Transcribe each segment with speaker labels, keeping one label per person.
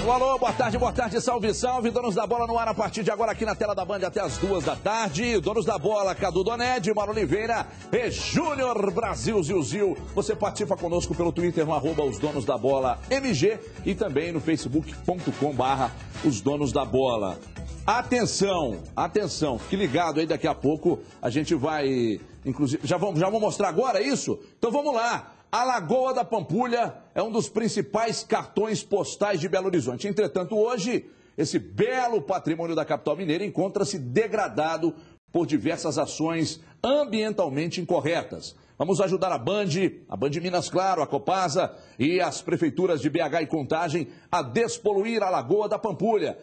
Speaker 1: Alô, boa tarde, salve, salve. Donos da Bola no ar a partir de agora aqui na tela da Band até as 2 da tarde. Donos da Bola, Cadu Doned, Mauro Oliveira e Júnior Brasil Zil. Você participa conosco pelo Twitter no @os Donos da Bola MG e também no facebook.com/os Donos da Bola. Atenção, fique ligado aí, daqui a pouco a gente vai, inclusive, já vamos mostrar agora isso? Então vamos lá. A Lagoa da Pampulha é um dos principais cartões postais de Belo Horizonte. Entretanto, hoje, esse belo patrimônio da capital mineira encontra-se degradado por diversas ações ambientalmente incorretas. Vamos ajudar a Band Minas Claro, a Copasa e as prefeituras de BH e Contagem a despoluir a Lagoa da Pampulha.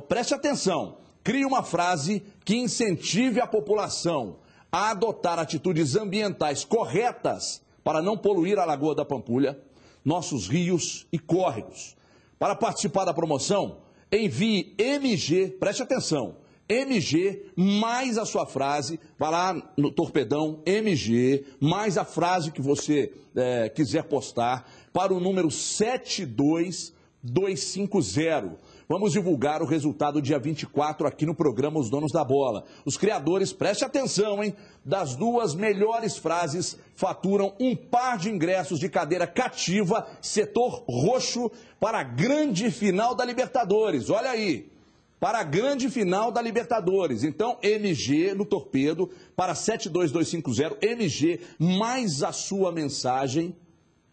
Speaker 1: Preste atenção, crie uma frase que incentive a população a adotar atitudes ambientais corretas para não poluir a Lagoa da Pampulha, nossos rios e córregos. Para participar da promoção, envie MG, preste atenção, MG mais a sua frase, vai lá no torpedão MG, mais a frase que você quiser postar para o número 72250. Vamos divulgar o resultado dia 24 aqui no programa Os Donos da Bola. Os criadores, preste atenção, hein? Das 2 melhores frases faturam um par de ingressos de cadeira cativa, setor roxo, para a grande final da Libertadores. Olha aí, para a grande final da Libertadores. Então, MG no torpedo para 72250, MG mais a sua mensagem.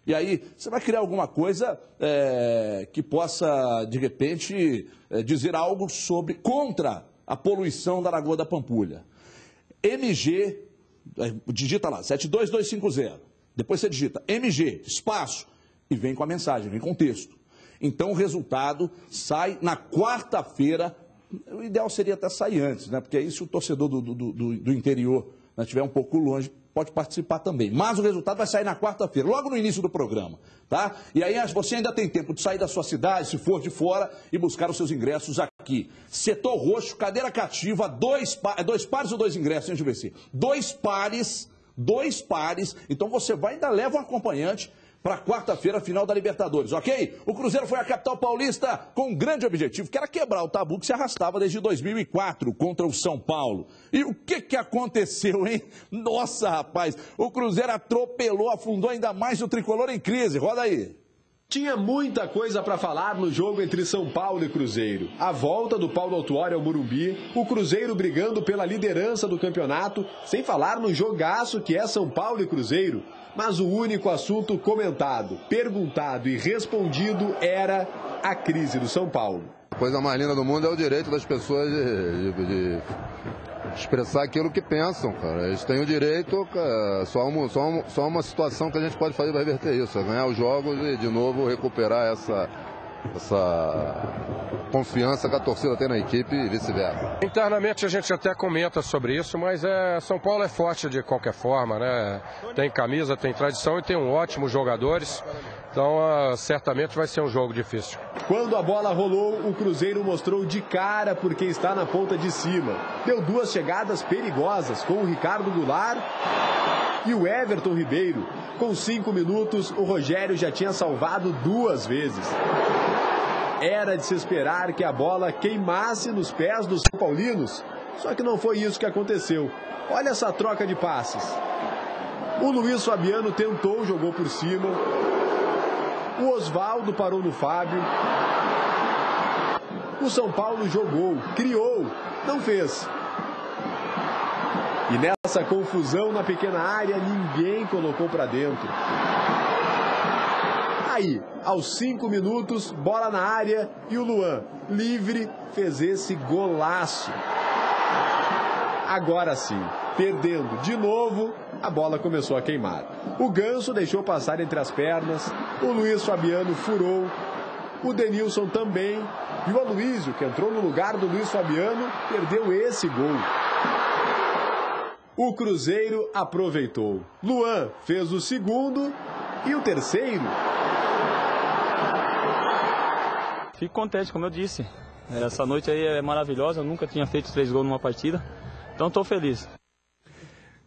Speaker 1: E aí, você vai criar alguma coisa que possa, de repente, dizer algo contra a poluição da Lagoa da Pampulha. MG, digita lá, 72250. Depois você digita MG, espaço, e vem com a mensagem, vem com o texto. Então, o resultado sai na quarta-feira. O ideal seria até sair antes, né? Porque aí, se o torcedor do interior estiver um pouco longe, pode participar também. Mas o resultado vai sair na quarta-feira, logo no início do programa, tá? E aí você ainda tem tempo de sair da sua cidade, se for de fora, e buscar os seus ingressos aqui. Setor roxo, cadeira cativa, 2 pares ou 2 ingressos, hein, Juvenci? 2 pares, então você vai ainda leva um acompanhante para quarta-feira, final da Libertadores, ok? O Cruzeiro foi à capital paulista com um grande objetivo, que era quebrar o tabu que se arrastava desde 2004 contra o São Paulo. E o que aconteceu, hein? Nossa, rapaz, o Cruzeiro atropelou, afundou ainda mais o tricolor em crise. Roda aí.
Speaker 2: Tinha muita coisa para falar no jogo entre São Paulo e Cruzeiro. A volta do Paulo Autuori ao Morumbi, o Cruzeiro brigando pela liderança do campeonato, sem falar no jogaço que é São Paulo e Cruzeiro. Mas o único assunto comentado, perguntado e respondido era a crise do São Paulo.
Speaker 3: A coisa mais linda do mundo é o direito das pessoas de expressar aquilo que pensam, cara. Eles têm o direito, cara, só uma situação que a gente pode fazer para reverter isso, é ganhar os jogos e de novo recuperar essa confiança que a torcida tem na equipe e vice-versa.
Speaker 4: Internamente a gente até comenta sobre isso, mas São Paulo é forte de qualquer forma, né? Tem camisa, tem tradição e tem ótimos jogadores. Então, certamente vai ser um jogo difícil.
Speaker 2: Quando a bola rolou, o Cruzeiro mostrou de cara porque está na ponta de cima. Deu 2 chegadas perigosas com o Ricardo Goulart e o Everton Ribeiro. Com 5 minutos, o Rogério já tinha salvado 2 vezes. Era de se esperar que a bola queimasse nos pés dos São Paulinos. Só que não foi isso que aconteceu. Olha essa troca de passes. O Luiz Fabiano tentou, jogou por cima. O Osvaldo parou no Fábio. O São Paulo jogou, criou, não fez. E nessa confusão na pequena área, ninguém colocou para dentro. Aí, aos 5 minutos, bola na área e o Luan, livre, fez esse golaço. Agora sim, perdendo de novo, a bola começou a queimar. O Ganso deixou passar entre as pernas, o Luiz Fabiano furou, o Denilson também, e o Aloísio, que entrou no lugar do Luiz Fabiano, perdeu esse gol. O Cruzeiro aproveitou. Luan fez o segundo e o terceiro.
Speaker 5: Fico contente, como eu disse. Essa noite aí é maravilhosa, eu nunca tinha feito 3 gols numa partida, então estou feliz.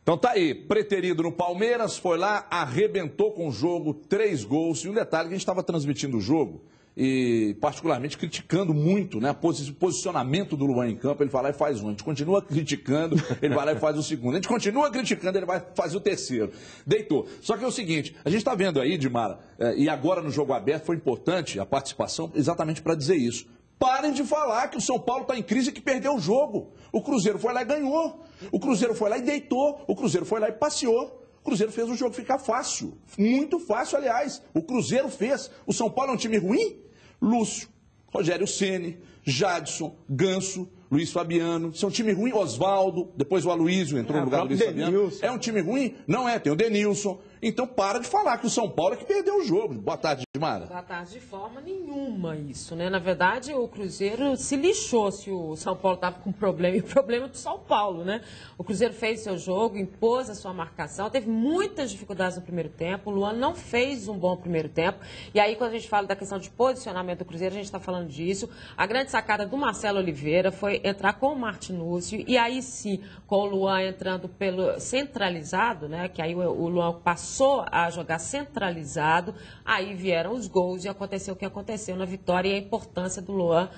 Speaker 1: Então tá aí, preterido no Palmeiras, foi lá, arrebentou com o jogo, 3 gols. E um detalhe, que a gente estava transmitindo o jogo, e particularmente criticando muito, né, o posicionamento do Luan em campo. Ele vai lá e faz um. A gente continua criticando, ele vai lá e faz o segundo. A gente continua criticando, ele vai fazer o terceiro. Deitou. Só que é o seguinte, a gente está vendo aí, Dimara, e agora no jogo aberto foi importante a participação exatamente para dizer isso. Parem de falar que o São Paulo está em crise e que perdeu o jogo. O Cruzeiro foi lá e ganhou. O Cruzeiro foi lá e deitou. O Cruzeiro foi lá e passeou. O Cruzeiro fez o jogo ficar fácil. Muito fácil, aliás. O Cruzeiro fez. O São Paulo é um time ruim? Lúcio, Rogério Ceni, Jadson, Ganso, Luiz Fabiano. São um time ruim? Oswaldo, depois o Aloysio entrou no lugar do Luiz Fabiano. É um time ruim? Não é, tem o Denilson. Então para de falar que o São Paulo é que perdeu o jogo. Boa tarde, Dimara.
Speaker 6: Boa tarde, de forma nenhuma isso, né? Na verdade, o Cruzeiro se lixou se o São Paulo estava com problema, e o problema é do São Paulo, né? O Cruzeiro fez seu jogo, impôs a sua marcação, teve muitas dificuldades no primeiro tempo, o Luan não fez um bom primeiro tempo, e aí quando a gente fala da questão de posicionamento do Cruzeiro, a gente está falando disso. A grande sacada do Marcelo Oliveira foi entrar com o Martinúcio, e aí sim, com o Luan entrando pelo centralizado, né? Que aí o Luan passou a jogar centralizado, aí vieram os gols e aconteceu o que aconteceu na vitória e a importância do Luan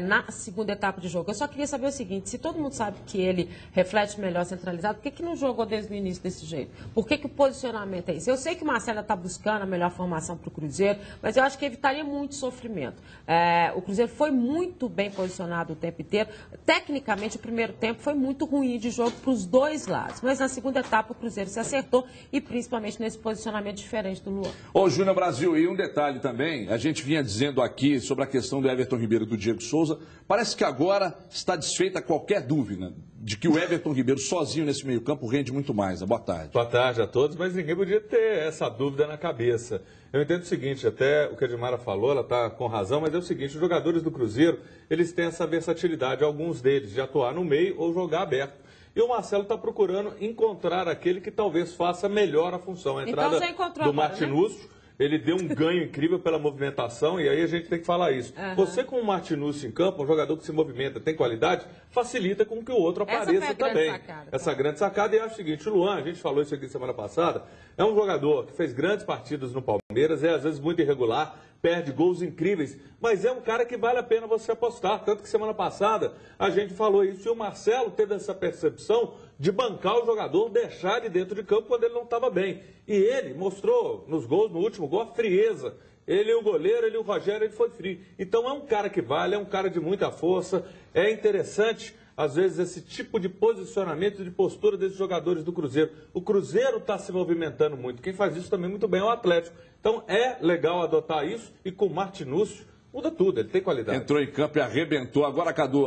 Speaker 6: na segunda etapa de jogo. Eu só queria saber o seguinte, se todo mundo sabe que ele reflete melhor centralizado, por que não jogou desde o início desse jeito? Por que o posicionamento é esse? Eu sei que o Marcelo está buscando a melhor formação para o Cruzeiro, mas eu acho que evitaria muito sofrimento. O Cruzeiro foi muito bem posicionado o tempo inteiro. Tecnicamente, o primeiro tempo foi muito ruim de jogo para os dois lados, mas na segunda etapa o Cruzeiro se acertou e principalmente nesse posicionamento diferente do Luan.
Speaker 1: Ô, Júnior Brasil, e um detalhe também, a gente vinha dizendo aqui sobre a questão do Everton Ribeiro e do Diego Souza, parece que agora está desfeita qualquer dúvida de que o Everton Ribeiro sozinho nesse meio campo rende muito mais. Boa tarde.
Speaker 7: Boa tarde a todos, mas ninguém podia ter essa dúvida na cabeça. Eu entendo o seguinte, até o que a Dimara falou, ela está com razão, mas é o seguinte, os jogadores do Cruzeiro, eles têm essa versatilidade, alguns deles, de atuar no meio ou jogar aberto. E o Marcelo está procurando encontrar aquele que talvez faça melhor a função. A entrada do Martinúcio, né? Ele deu um ganho incrível pela movimentação, e aí a gente tem que falar isso. Você com o Martinúcio em campo, um jogador que se movimenta, tem qualidade, facilita com que o outro apareça também. Essa grande sacada, e eu acho o seguinte, o Luan, a gente falou isso aqui semana passada, é um jogador que fez grandes partidas no Palmeiras, é às vezes muito irregular, perde gols incríveis, mas é um cara que vale a pena você apostar. Tanto que semana passada a gente falou isso, e o Marcelo teve essa percepção de bancar o jogador, deixar ele dentro de campo quando ele não estava bem. E ele mostrou nos gols, no último gol, a frieza. Ele e o goleiro, ele e o Rogério, ele foi frio. Então é um cara que vale, é um cara de muita força, é interessante às vezes esse tipo de posicionamento, de postura desses jogadores do Cruzeiro. O Cruzeiro está se movimentando muito. Quem faz isso também muito bem é o Atlético. Então é legal adotar isso, e com o Martinúcio muda tudo, ele tem qualidade.
Speaker 1: Entrou em campo e arrebentou. Agora, Cadu,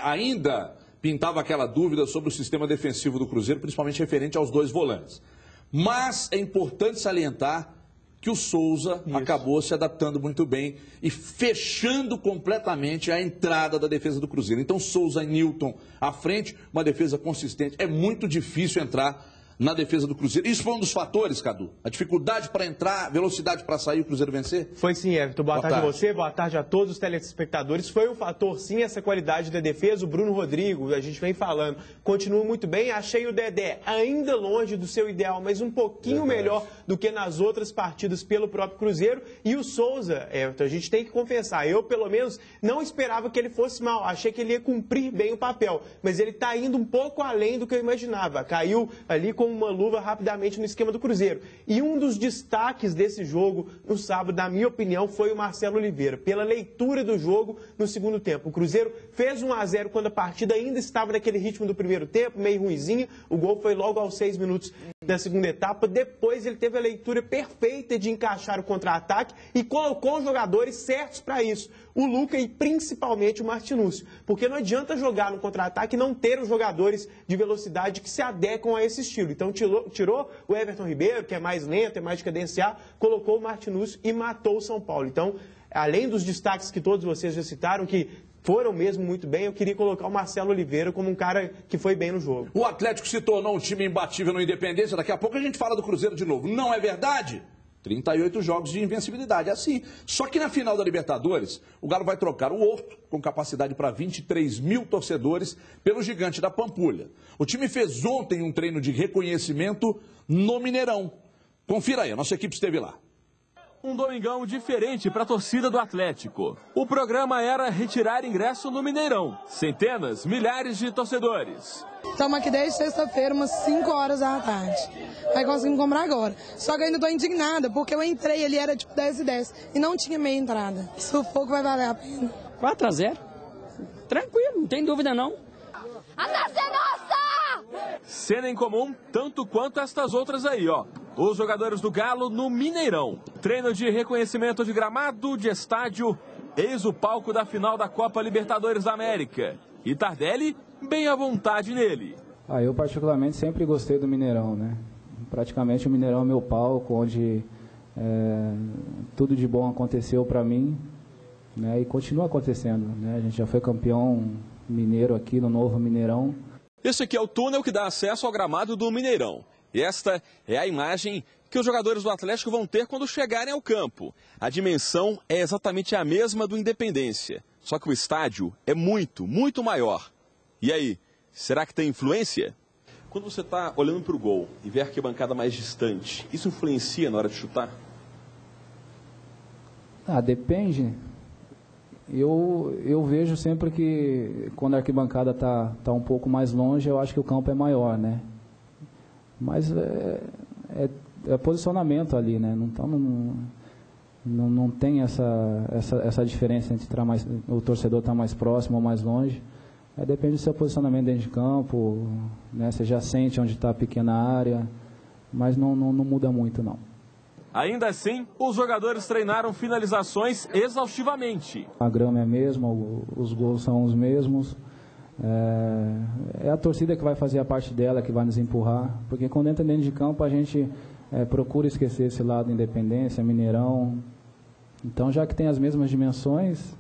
Speaker 1: ainda pintava aquela dúvida sobre o sistema defensivo do Cruzeiro, principalmente referente aos dois volantes. Mas é importante salientar que o Souza acabou se adaptando muito bem e fechando completamente a entrada da defesa do Cruzeiro. Então, Souza e Nilton à frente, uma defesa consistente. É muito difícil entrar na defesa do Cruzeiro. Isso foi um dos fatores, Cadu? A dificuldade para entrar, velocidade para sair, o Cruzeiro vencer?
Speaker 8: Foi sim, Everton. Boa tarde a você, boa tarde a todos os telespectadores. Foi um fator, sim, essa qualidade da defesa. O Bruno Rodrigo, a gente vem falando, continua muito bem. Achei o Dedé ainda longe do seu ideal, mas um pouquinho melhor do que nas outras partidas pelo próprio Cruzeiro. E o Souza, Everton, a gente tem que confessar, eu pelo menos não esperava que ele fosse mal. Achei que ele ia cumprir bem o papel, mas ele está indo um pouco além do que eu imaginava. Caiu ali com uma luva rapidamente no esquema do Cruzeiro. E um dos destaques desse jogo no sábado, na minha opinião, foi o Marcelo Oliveira, pela leitura do jogo no segundo tempo. O Cruzeiro fez 1-0 quando a partida ainda estava naquele ritmo do primeiro tempo, meio ruinzinho. O gol foi logo aos 6 minutos da segunda etapa. Depois ele teve a leitura perfeita de encaixar o contra-ataque e colocou os jogadores certos para isso. O Luca e principalmente o Martinúcio. Porque não adianta jogar no contra-ataque e não ter os jogadores de velocidade que se adequam a esse estilo. Então tirou o Everton Ribeiro, que é mais lento, é mais de cadenciar, colocou o Martinúcio e matou o São Paulo. Então, além dos destaques que todos vocês já citaram, que foram mesmo muito bem, eu queria colocar o Marcelo Oliveira como um cara que foi bem no jogo.
Speaker 1: O Atlético se tornou um time imbatível no Independência, daqui a pouco a gente fala do Cruzeiro de novo. Não é verdade? 38 jogos de invencibilidade, é assim. Só que na final da Libertadores, o Galo vai trocar o Horto, com capacidade para 23 mil torcedores, pelo Gigante da Pampulha. O time fez ontem um treino de reconhecimento no Mineirão. Confira aí, a nossa equipe esteve lá.
Speaker 9: um domingão diferente para a torcida do Atlético. O programa era retirar ingresso no Mineirão. Centenas, milhares de torcedores.
Speaker 10: Estamos aqui desde sexta-feira, umas 5 horas da tarde. Aí conseguimos comprar agora. Só que eu ainda estou indignada, porque eu entrei ali, era tipo 10h10, e não tinha meia entrada. Sufoco vai valer a pena.
Speaker 11: 4-0. Tranquilo, não tem dúvida não.
Speaker 12: A taça é nossa!
Speaker 9: Cena em comum, tanto quanto estas outras aí, ó. Os jogadores do Galo no Mineirão. Treino de reconhecimento de gramado, de estádio. Eis o palco da final da Copa Libertadores da América. E Tardelli, bem à vontade nele.
Speaker 13: Eu particularmente sempre gostei do Mineirão, né? Praticamente o Mineirão é meu palco, onde tudo de bom aconteceu para mim, né? E continua acontecendo, né? A gente já foi campeão mineiro aqui no novo Mineirão.
Speaker 9: Esse aqui é o túnel que dá acesso ao gramado do Mineirão. E esta é a imagem que os jogadores do Atlético vão ter quando chegarem ao campo. A dimensão é exatamente a mesma do Independência, só que o estádio é muito, muito maior. E aí, será que tem influência? Quando você está olhando para o gol e vê a arquibancada mais distante, isso influencia na hora de chutar?
Speaker 13: Depende. Eu vejo sempre que quando a arquibancada está um pouco mais longe, eu acho que o campo é maior, né? Mas é posicionamento ali, né? Não tem essa diferença entre o torcedor estar mais próximo ou mais longe. Depende do seu posicionamento dentro de campo, né? Você já sente onde está a pequena área, mas não muda muito, não.
Speaker 9: Ainda assim, os jogadores treinaram finalizações exaustivamente.
Speaker 13: A grama é a mesma, os gols são os mesmos. É a torcida que vai fazer a parte dela, que vai nos empurrar. Porque quando entra dentro de campo, a gente procura esquecer esse lado Independência, Mineirão. Então, já que tem as mesmas dimensões,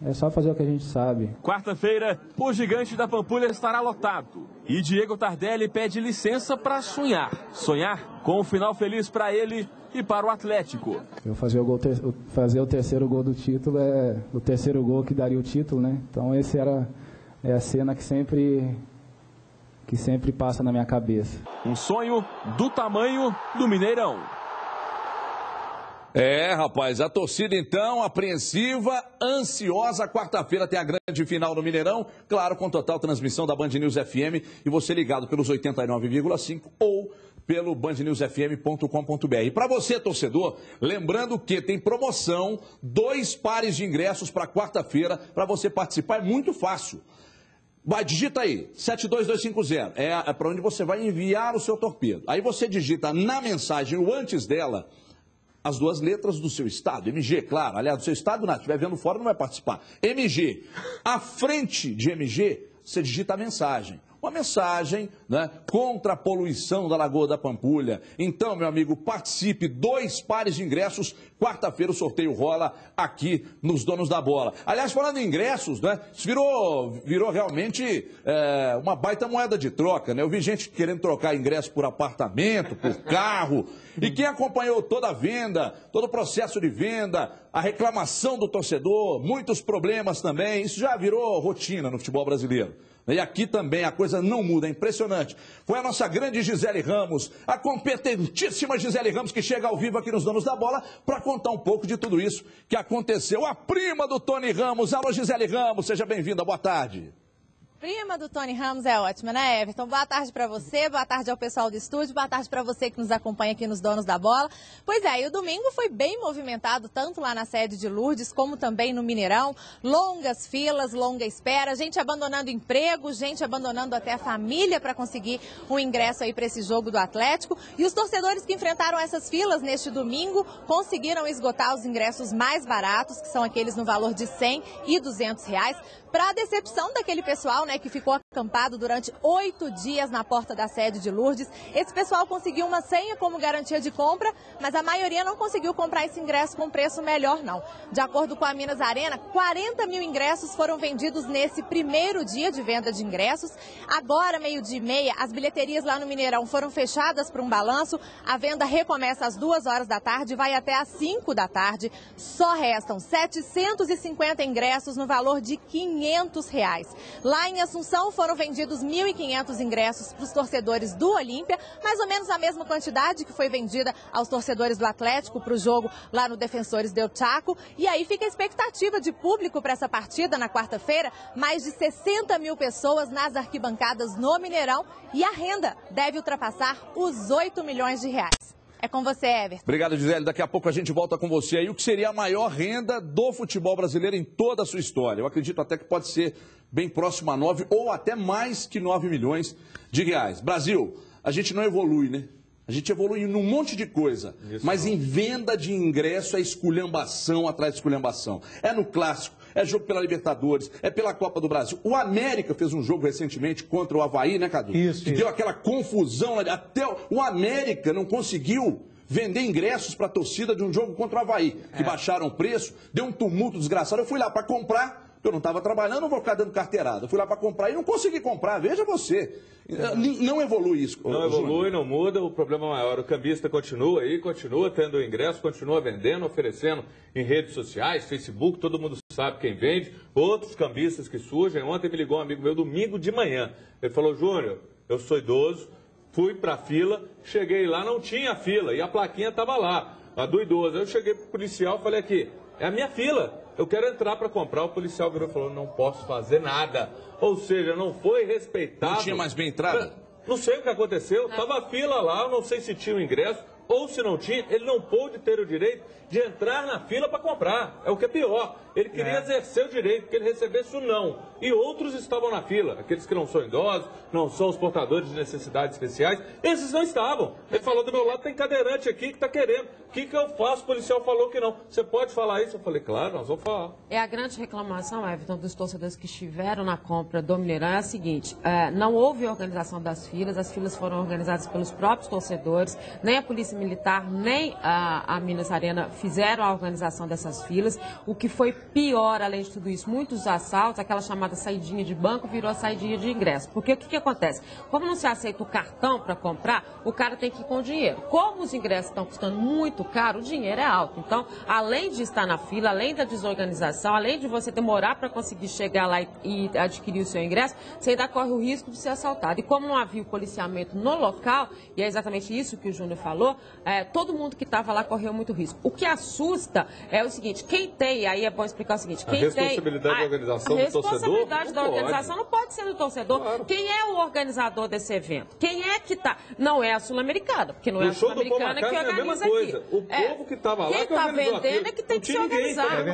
Speaker 13: é só fazer o que a gente sabe.
Speaker 9: Quarta-feira, o Gigante da Pampulha estará lotado. E Diego Tardelli pede licença para sonhar. Sonhar com um final feliz para ele e para o Atlético.
Speaker 13: Eu fazer o terceiro gol do título é o terceiro gol que daria o título, né? Então esse é a cena que sempre passa na minha cabeça.
Speaker 9: Um sonho do tamanho do Mineirão.
Speaker 1: Rapaz, a torcida então apreensiva, ansiosa. Quarta-feira tem a grande final no Mineirão, claro, com total transmissão da Band News FM e você ligado pelos 89,5 ou pelo bandnewsfm.com.br. E para você, torcedor, lembrando que tem promoção, 2 pares de ingressos para quarta-feira, para você participar, é muito fácil. Digita aí, 72250, é para onde você vai enviar o seu torpedo. Aí você digita na mensagem, o antes dela, as 2 letras do seu estado, MG, claro. Aliás, do seu estado, se estiver vendo fora, não vai participar. MG. À frente de MG, você digita a mensagem. Uma mensagem, né, contra a poluição da Lagoa da Pampulha. Então, meu amigo, participe, 2 pares de ingressos. Quarta-feira o sorteio rola aqui nos Donos da Bola. Aliás, falando em ingressos, né, isso virou realmente uma baita moeda de troca, né? Eu vi gente querendo trocar ingresso por apartamento, por carro. E quem acompanhou toda a venda, todo o processo de venda, a reclamação do torcedor, muitos problemas também, isso já virou rotina no futebol brasileiro. E aqui também a coisa não muda, é impressionante. Foi a nossa grande Gisele Ramos, a competentíssima Gisele Ramos, que chega ao vivo aqui nos Donos da Bola para contar um pouco de tudo isso que aconteceu. A prima do Tony Ramos. Alô, Gisele Ramos, seja bem-vinda, boa tarde.
Speaker 14: Prima do Tony Ramos é ótima, né, Everton? Boa tarde para você, boa tarde ao pessoal do estúdio, boa tarde para você que nos acompanha aqui nos Donos da Bola. Pois é, e o domingo foi bem movimentado, tanto lá na sede de Lourdes, como também no Mineirão. Longas filas, longa espera, gente abandonando emprego, gente abandonando até a família para conseguir um ingresso aí para esse jogo do Atlético. E os torcedores que enfrentaram essas filas neste domingo conseguiram esgotar os ingressos mais baratos, que são aqueles no valor de R$100 e R$200, para a decepção daquele pessoal, né, que ficou acampado durante 8 dias na porta da sede de Lourdes. Esse pessoal conseguiu uma senha como garantia de compra, mas a maioria não conseguiu comprar esse ingresso com preço melhor, não. De acordo com a Minas Arena, 40 mil ingressos foram vendidos nesse primeiro dia de venda de ingressos. Agora, 12h30, as bilheterias lá no Mineirão foram fechadas para um balanço. A venda recomeça às 2h da tarde e vai até às 5 da tarde. Só restam 750 ingressos no valor de R$500. Lá em Assunção foram foram vendidos 1.500 ingressos para os torcedores do Olímpia, mais ou menos a mesma quantidade que foi vendida aos torcedores do Atlético para o jogo lá no Defensores del Chaco. E aí fica a expectativa de público para essa partida na quarta-feira, mais de 60 mil pessoas nas arquibancadas no Mineirão, e a renda deve ultrapassar os 8 milhões de reais. É com você, Everton.
Speaker 1: Obrigado, Gisele. Daqui a pouco a gente volta com você aí. O que seria a maior renda do futebol brasileiro em toda a sua história? Eu acredito até que pode ser bem próximo a 9 ou até mais que 9 milhões de reais. Brasil, a gente não evolui, né? A gente evolui num monte de coisa, mas em venda de ingresso é esculhambação atrás de esculhambação. É no Clássico, é jogo pela Libertadores, é pela Copa do Brasil. O América fez um jogo recentemente contra o Avaí, né, Cadu? Isso. Que deu aquela confusão. Até o América não conseguiu vender ingressos para a torcida de um jogo contra o Avaí, que baixaram o preço, deu um tumulto desgraçado. Eu fui lá para comprar. Eu não estava trabalhando, não vou ficar dando carteirada. Eu fui lá para comprar e não consegui comprar. Veja você. Não evolui isso.
Speaker 7: Não evolui, não muda. O problema maior, o cambista continua aí, continua tendo o ingresso, continua vendendo, oferecendo em redes sociais, Facebook, todo mundo sabe quem vende. Outros cambistas que surgem. Ontem me ligou um amigo meu domingo de manhã. Ele falou, Júnior, eu sou idoso, fui para a fila, cheguei lá, não tinha fila e a plaquinha estava lá, a do idoso. Eu cheguei para o policial e falei aqui, é a minha fila. Eu quero entrar para comprar. O policial virou e falou, não posso fazer nada. Ou seja, não foi respeitado.
Speaker 1: Não tinha mais bem entrada?
Speaker 7: Não sei o que aconteceu. Estava a fila lá, não sei se tinha o ingresso ou se não tinha. Ele não pôde ter o direito de entrar na fila para comprar. É o que é pior. Ele queria exercer o direito, que ele recebesse o não. E outros estavam na fila. Aqueles que não são idosos, não são os portadores de necessidades especiais. Esses não estavam. Ele falou, do meu lado tem cadeirante aqui que está querendo. O que eu faço? O policial falou que não. Você pode falar isso? Eu falei, claro, nós vamos falar.
Speaker 6: É a grande reclamação, Everton, dos torcedores que estiveram na compra do Mineirão é a seguinte, não houve organização das filas, as filas foram organizadas pelos próprios torcedores, nem a Polícia Militar, nem a Minas Arena fizeram a organização dessas filas. O que foi pior, além de tudo isso, muitos assaltos, aquela chamada saidinha de banco virou saidinha de ingresso. Porque o que acontece? Como não se aceita o cartão para comprar, o cara tem que ir com dinheiro. Como os ingressos estão custando muito caro, o dinheiro é alto. Então, além de estar na fila, além da desorganização, além de você demorar para conseguir chegar lá e adquirir o seu ingresso, você ainda corre o risco de ser assaltado. E como não havia o policiamento no local, e é exatamente isso que o Júnior falou, todo mundo que estava lá correu muito risco. O que assusta é o seguinte, quem tem, aí é bom explicar o seguinte, quem tem...
Speaker 7: A responsabilidade da organização do torcedor? A responsabilidade
Speaker 6: da organização não pode ser do torcedor. Claro. Quem é o organizador desse evento? Quem é que está... Não é a Sul-Americana, porque não é a Sul-Americana que organiza aqui.
Speaker 7: O povo que estava lá...
Speaker 6: Quem está vendendo é que tem que se organizar.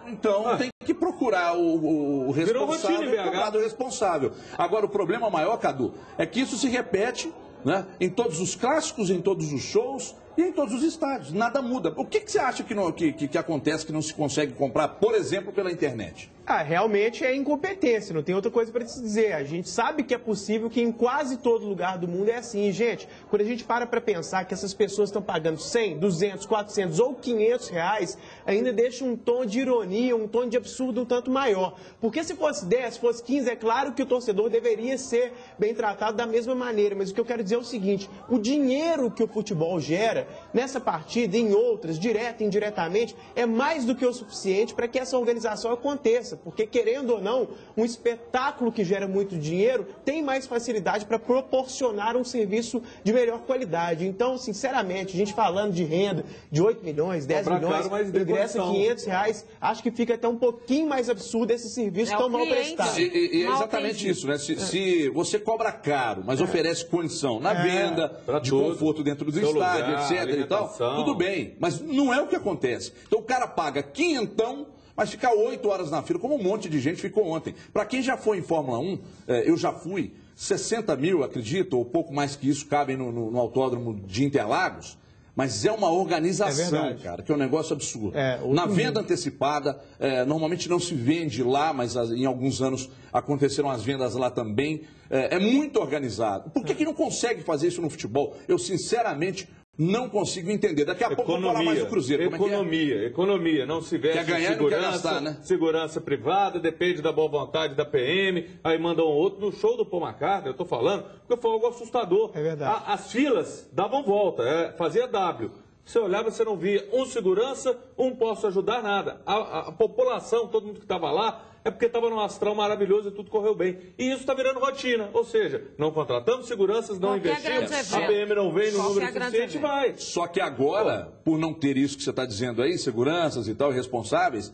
Speaker 1: Então tem que procurar o responsável e cobrar do responsável. Agora, o problema maior, Cadu, é que isso se repete, né, em todos os clássicos, em todos os shows e em todos os estádios. Nada muda. O que você acha que acontece que não se consegue comprar, por exemplo, pela internet?
Speaker 8: Realmente é incompetência, não tem outra coisa para te dizer. A gente sabe que é possível, que em quase todo lugar do mundo é assim. Gente, quando a gente para pensar que essas pessoas estão pagando 100, 200, 400 ou 500 reais, ainda deixa um tom de ironia, um tom de absurdo um tanto maior. Porque se fosse 10, se fosse 15, é claro que o torcedor deveria ser bem tratado da mesma maneira. Mas o que eu quero dizer é o seguinte, o dinheiro que o futebol gera nessa partida e em outras, direta e indiretamente, é mais do que o suficiente para que essa organização aconteça. Porque, querendo ou não, um espetáculo que gera muito dinheiro tem mais facilidade para proporcionar um serviço de melhor qualidade. Então, sinceramente, a gente falando de renda de 8 milhões, 10 milhões, ingresso a 500 reais, acho que fica até um pouquinho mais absurdo esse serviço tão mal prestado.
Speaker 1: E é exatamente isso, né? Se você cobra caro, mas oferece condição na venda, de conforto dentro do estádio, etc. e tal, tudo bem. Mas não é o que acontece. Então, o cara paga quinhentão, mas ficar 8 horas na fila, como um monte de gente ficou ontem. Para quem já foi em Fórmula 1, eu já fui, 60 mil, acredito, ou pouco mais que isso, cabem no autódromo de Interlagos, mas é uma organização, cara, que é um negócio absurdo. Na venda antecipada, normalmente não se vende lá, mas em alguns anos aconteceram as vendas lá também. É muito organizado. Por que não consegue fazer isso no futebol? Eu, sinceramente, não consigo entender. Daqui a pouco vamos falar mais do Cruzeiro.
Speaker 7: Economia. Não se veste
Speaker 1: ganhar, segurança, não quer gastar, né?
Speaker 7: Segurança privada, depende da boa vontade da PM, aí mandam outro. No show do Paul McCartney, eu tô falando, porque foi algo assustador.
Speaker 8: É verdade.
Speaker 7: As filas davam volta, fazia W. Você olhava, você não via um segurança, um posso ajudar, nada. A população, todo mundo que estava lá, é porque estava num astral maravilhoso e tudo correu bem. E isso está virando rotina. Ou seja, não contratamos seguranças, não investimos, a PM não vem no número suficiente e vai.
Speaker 1: Só que agora, por não ter isso que você está dizendo aí, seguranças e tal, responsáveis,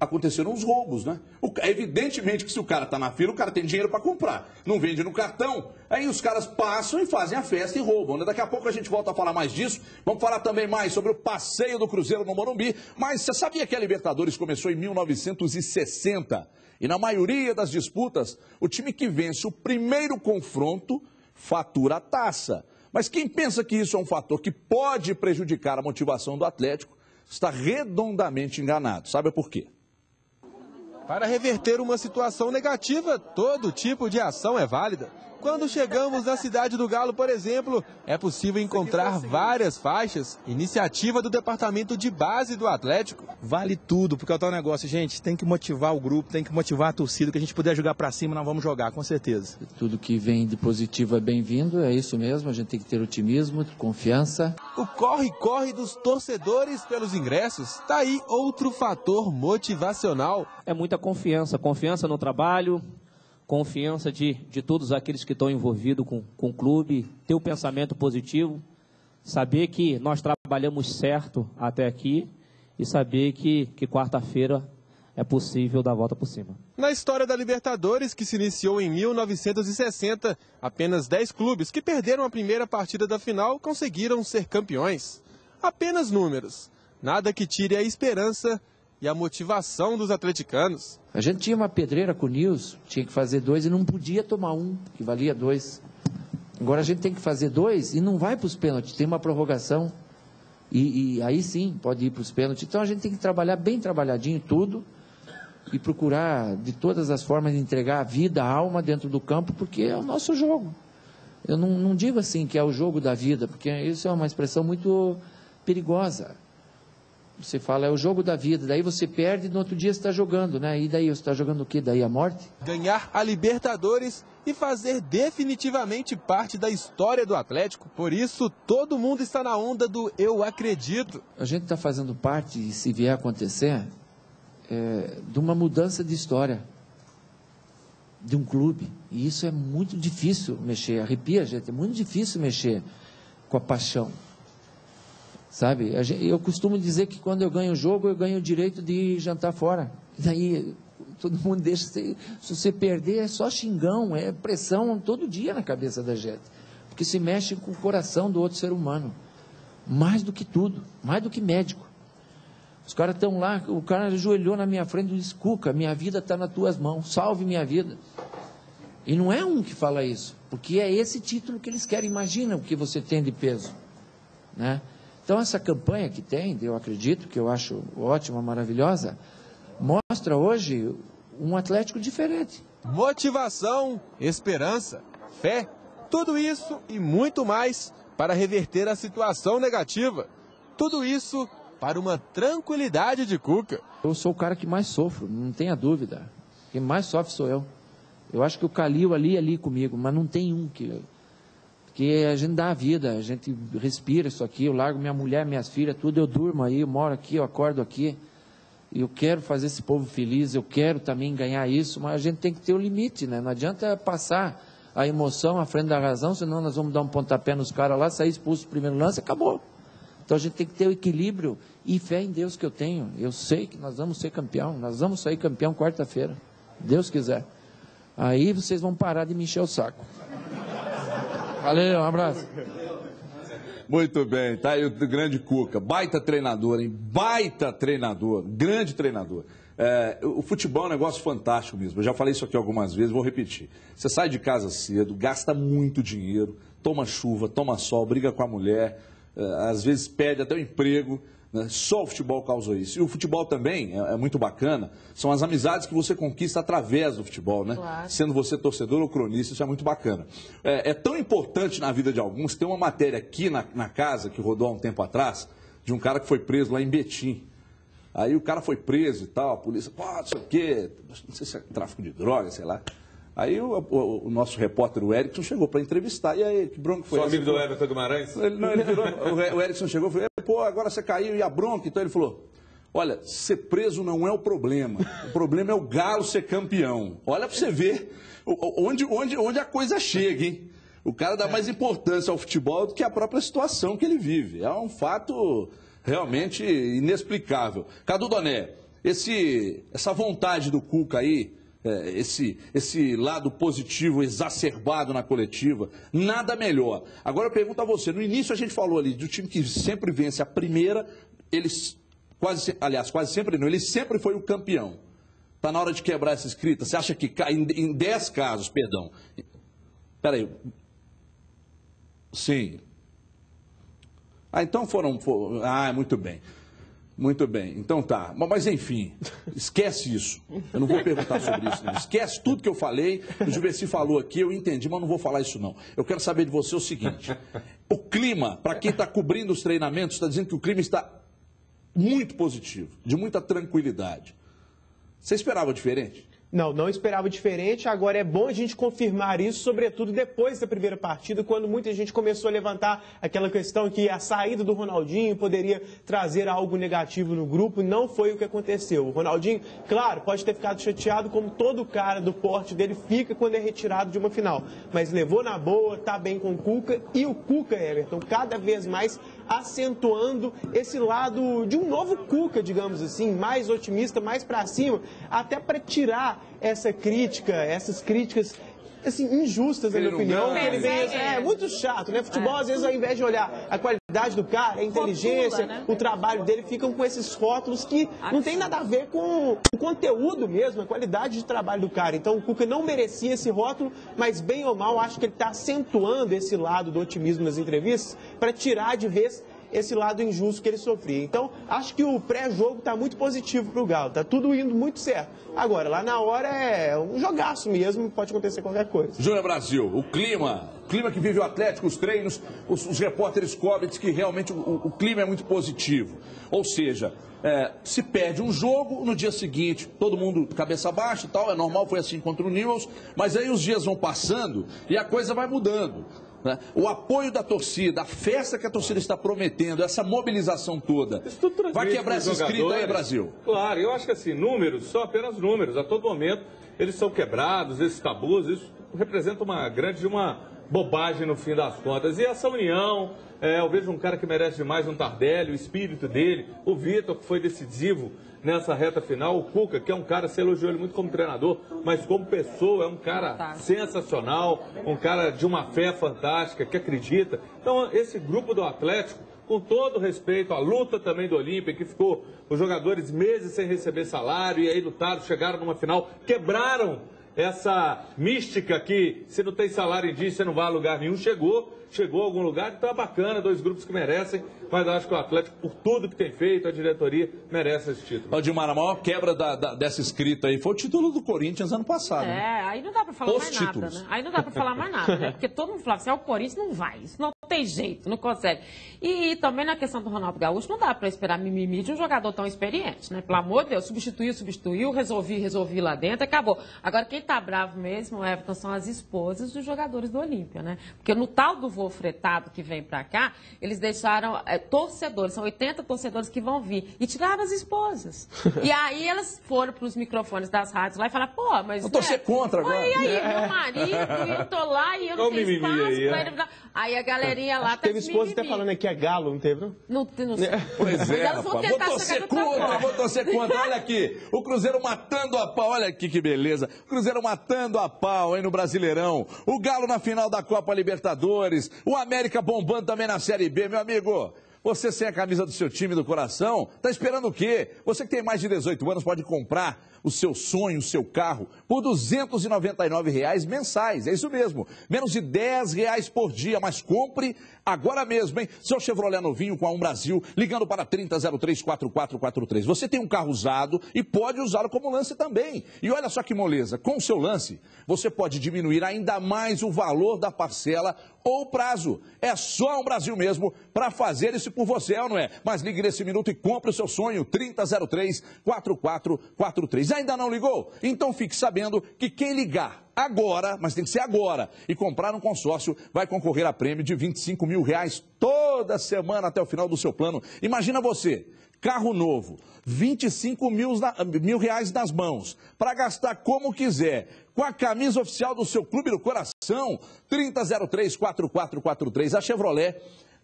Speaker 1: aconteceram uns roubos, né? Evidentemente que se o cara está na fila, o cara tem dinheiro para comprar. Não vende no cartão, aí os caras passam e fazem a festa e roubam, né? Daqui a pouco a gente volta a falar mais disso. Vamos falar também mais sobre o passeio do Cruzeiro no Morumbi. Mas você sabia que a Libertadores começou em 1960? E na maioria das disputas, o time que vence o primeiro confronto fatura a taça. Mas quem pensa que isso é um fator que pode prejudicar a motivação do Atlético, está redondamente enganado. Sabe por quê?
Speaker 15: Para reverter uma situação negativa, todo tipo de ação é válida. Quando chegamos na Cidade do Galo, por exemplo, é possível encontrar várias faixas, iniciativa do departamento de base do Atlético.
Speaker 16: Vale tudo, porque é o tal negócio, gente, tem que motivar o grupo, tem que motivar a torcida, que a gente puder jogar pra cima, nós vamos jogar, com certeza.
Speaker 17: Tudo que vem de positivo é bem-vindo, é isso mesmo, a gente tem que ter otimismo, confiança.
Speaker 15: O corre-corre dos torcedores pelos ingressos, tá aí outro fator motivacional.
Speaker 18: É muita confiança, confiança no trabalho, confiança de todos aqueles que estão envolvidos com o clube, ter o pensamento positivo, saber que nós trabalhamos certo até aqui e saber que quarta-feira é possível dar a volta por cima.
Speaker 15: Na história da Libertadores, que se iniciou em 1960, apenas 10 clubes que perderam a primeira partida da final conseguiram ser campeões. Apenas números, nada que tire a esperança e a motivação dos atleticanos.
Speaker 17: A gente tinha uma pedreira com o Nils, tinha que fazer 2 e não podia tomar 1, que valia 2. Agora a gente tem que fazer 2 e não vai para os pênaltis, tem uma prorrogação. E aí sim, pode ir para os pênaltis. Então a gente tem que trabalhar bem trabalhadinho tudo e procurar de todas as formas entregar a vida, a alma dentro do campo, porque é o nosso jogo. Eu não digo assim que é o jogo da vida, porque isso é uma expressão muito perigosa. Você fala, é o jogo da vida, daí você perde e no outro dia você está jogando, né? E daí você está jogando o quê? Daí a morte?
Speaker 15: Ganhar a Libertadores e fazer definitivamente parte da história do Atlético. Por isso, todo mundo está na onda do eu acredito.
Speaker 17: A gente está fazendo parte, e se vier a acontecer, de uma mudança de história, de um clube. E isso é muito difícil mexer, arrepia a gente, é muito difícil mexer com a paixão. Sabe, eu costumo dizer que quando eu ganho o jogo, eu ganho o direito de jantar fora. Daí todo mundo deixa, se você perder, é só xingão, é pressão todo dia na cabeça da gente. Porque se mexe com o coração do outro ser humano. Mais do que tudo, mais do que médico. Os caras estão lá, o cara ajoelhou na minha frente e disse, Cuca, minha vida está nas tuas mãos, salve minha vida. E não é um que fala isso, porque é esse título que eles querem, imagina o que você tem de peso, né? Então, essa campanha que tem, eu acredito, que eu acho ótima, maravilhosa, mostra hoje um Atlético diferente.
Speaker 15: Motivação, esperança, fé, tudo isso e muito mais para reverter a situação negativa. Tudo isso para uma tranquilidade de Cuca.
Speaker 17: Eu sou o cara que mais sofro, não tenha dúvida. Quem mais sofre sou eu. Eu acho que o Calil ali comigo, mas não tem um que... Porque a gente dá a vida, a gente respira isso aqui, eu largo minha mulher, minhas filhas, tudo, eu durmo aí, eu moro aqui, eu acordo aqui. Eu quero fazer esse povo feliz, eu quero também ganhar isso, mas a gente tem que ter o limite, né? Não adianta passar a emoção à frente da razão, senão nós vamos dar um pontapé nos caras lá, sair expulso no primeiro lance, acabou. Então a gente tem que ter o equilíbrio e fé em Deus que eu tenho. Eu sei que nós vamos ser campeão, nós vamos sair campeão quarta-feira, Deus quiser. Aí vocês vão parar de me encher o saco. Valeu, um abraço.
Speaker 1: Muito bem, tá aí o grande Cuca, baita treinador, hein? Baita treinador, grande treinador. O futebol é um negócio fantástico mesmo, eu já falei isso aqui algumas vezes, vou repetir. Você sai de casa cedo, gasta muito dinheiro, toma chuva, toma sol, briga com a mulher, às vezes perde até o emprego, né? Só o futebol causa isso. E o futebol também é muito bacana, são as amizades que você conquista através do futebol, né? Claro. Sendo você torcedor ou cronista, isso é muito bacana. É tão importante na vida de alguns, tem uma matéria aqui na casa, que rodou há um tempo atrás, de um cara que foi preso lá em Betim. Aí o cara foi preso e tal, a polícia, não sei o quê, não sei se é tráfico de drogas, sei lá. Aí o nosso repórter, o Erickson, chegou para entrevistar. E aí, que bronco foi esse?
Speaker 7: Sou amigo do Everton Guimarães?
Speaker 1: O Erickson chegou e falou, pô, agora você caiu e a bronca. Então ele falou, olha, ser preso não é o problema é o Galo ser campeão. Olha para você ver onde a coisa chega, hein? O cara dá mais importância ao futebol do que a própria situação que ele vive. É um fato realmente inexplicável. Cadu Doné, essa vontade do Cuca aí, esse lado positivo exacerbado na coletiva, nada melhor. Agora eu pergunto a você, no início a gente falou ali do time que sempre vence a primeira, quase sempre não, ele sempre foi o campeão. Está na hora de quebrar essa escrita? Você acha que em 10 casos, perdão... Peraí. Sim. Então muito bem. Muito bem. Então tá. Mas enfim, esquece isso. Eu não vou perguntar sobre isso, não. Esquece tudo que eu falei. O Juverci falou aqui, eu entendi, mas não vou falar isso não. Eu quero saber de você o seguinte. O clima, para quem está cobrindo os treinamentos, está dizendo que o clima está muito positivo, de muita tranquilidade. Você esperava diferente?
Speaker 8: Não esperava diferente. Agora é bom a gente confirmar isso, sobretudo depois da primeira partida, quando muita gente começou a levantar aquela questão que a saída do Ronaldinho poderia trazer algo negativo no grupo. Não foi o que aconteceu. O Ronaldinho, claro, pode ter ficado chateado, como todo cara do porte dele fica quando é retirado de uma final. Mas levou na boa, tá bem com o Cuca. E o Cuca, Everton, cada vez mais acentuando esse lado de um novo Cuca, digamos assim, mais otimista, mais para cima, até para tirar essas críticas assim, injustas, na minha opinião, que ele vem, é muito chato, né? Futebol, às vezes, ao invés de olhar a qualidade do cara, a inteligência, né? O trabalho dele, ficam com esses rótulos que não tem nada a ver com o conteúdo mesmo, a qualidade de trabalho do cara. Então, o Cuca não merecia esse rótulo, mas, bem ou mal, acho que ele está acentuando esse lado do otimismo nas entrevistas para tirar de vez esse lado injusto que ele sofria. Então, acho que o pré-jogo está muito positivo para o Galo, está tudo indo muito certo. Agora, lá na hora é um jogaço mesmo, pode acontecer qualquer coisa.
Speaker 1: Júnior Brasil, o clima que vive o Atlético, os treinos, os repórteres cobrem que realmente o clima é muito positivo. Ou seja, se perde um jogo, no dia seguinte, todo mundo cabeça baixa e tal, é normal, foi assim contra o Newell's, mas aí os dias vão passando e a coisa vai mudando. O apoio da torcida, a festa que a torcida está prometendo, essa mobilização toda, vai quebrar essa escrita aí, Brasil?
Speaker 7: Claro, eu acho que assim, números são apenas números. A todo momento eles são quebrados, esses tabus, isso representa uma bobagem no fim das contas. E essa união, eu vejo um cara que merece demais, um Tardelli, o espírito dele, o Vitor, que foi decisivo nessa reta final, o Cuca, que é um cara, você elogiou ele muito como treinador, mas como pessoa é um cara sensacional, um cara de uma fé fantástica, que acredita. Então, esse grupo do Atlético, com todo respeito à luta também do Olímpia, que ficou os jogadores meses sem receber salário, e aí lutaram, chegaram numa final, quebraram essa mística que se não tem salário em dia, você não vai a lugar nenhum, chegou a algum lugar, então é bacana, dois grupos que merecem, mas eu acho que o Atlético, por tudo que tem feito, a diretoria merece esse título.
Speaker 1: Aldimar, a maior quebra dessa escrita aí foi o título do Corinthians ano passado.
Speaker 6: Aí não dá pra falar mais nada, né? Aí não dá pra falar mais nada, né? Porque todo mundo falava assim, o Corinthians não vai, isso não tem jeito, não consegue. E também na questão do Ronaldo Gaúcho, não dá pra esperar mimimi de um jogador tão experiente, né? Pelo amor de Deus, substituiu, resolvi lá dentro, acabou. Agora, quem tá bravo mesmo, Everton, são as esposas dos jogadores do Olímpia, né? Porque no tal do voo fretado que vem pra cá, eles deixaram torcedores, são 80 torcedores que vão vir, e tiraram as esposas. E aí elas foram pros microfones das rádios lá e falaram, pô, mas...
Speaker 1: Eu torcer contra agora.
Speaker 6: E aí, meu marido, eu tô lá e eu não tenho espaço pra ele... Aí a galerinha lá tá
Speaker 8: teve esposa até falando que é galo, não teve, não?
Speaker 6: Não sei.
Speaker 1: Pois é, rapaz. Vou torcer contra. Olha aqui, o Cruzeiro matando a pau. Olha aqui que beleza. O Cruzeiro matando a pau, hein, no Brasileirão. O Galo na final da Copa Libertadores. O América bombando também na Série B, meu amigo. Você sem a camisa do seu time do coração, tá esperando o quê? Você que tem mais de 18 anos pode comprar o seu sonho, o seu carro, por R$ 299 mensais. É isso mesmo, menos de R$10 por dia, mas compre agora mesmo, hein? Seu Chevrolet novinho com a Brasil, ligando para 30034443. Você tem um carro usado e pode usá-lo como lance também. E olha só que moleza, com o seu lance, você pode diminuir ainda mais o valor da parcela ou prazo. É só um Brasil mesmo para fazer isso por você, é ou não é? Mas ligue nesse minuto e compre o seu sonho, 3003-4443. Ainda não ligou? Então fique sabendo que quem ligar agora, mas tem que ser agora, e comprar um consórcio, vai concorrer a prêmio de R$25 mil toda semana até o final do seu plano. Imagina você, carro novo, R$25 mil nas mãos, para gastar como quiser, com a camisa oficial do seu clube do coração, 3003-4443. A Chevrolet,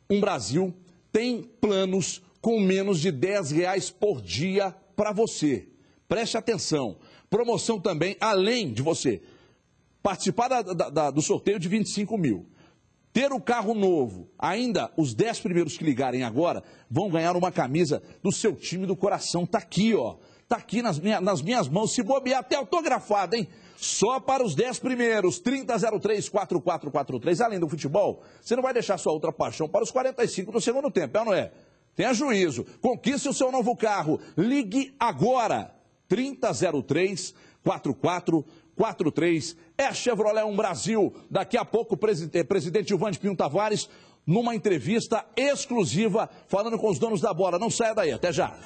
Speaker 1: um Brasil, tem planos com menos de R$10 por dia para você. Preste atenção. Promoção também, além de você participar do sorteio de 25 mil. Ter o carro novo, ainda os 10 primeiros que ligarem agora vão ganhar uma camisa do seu time do coração. Tá aqui, ó. Tá aqui nas minhas mãos, se bobear até autografado, hein? Só para os 10 primeiros, 3003-4443. Além do futebol, você não vai deixar sua outra paixão para os 45 do segundo tempo, é ou não é? Tenha juízo, conquiste o seu novo carro. Ligue agora, 3003-4443. É a Chevrolet Um Brasil. Daqui a pouco o presidente Gilvande Pinho Tavares, numa entrevista exclusiva, falando com os donos da bola. Não saia daí, até já.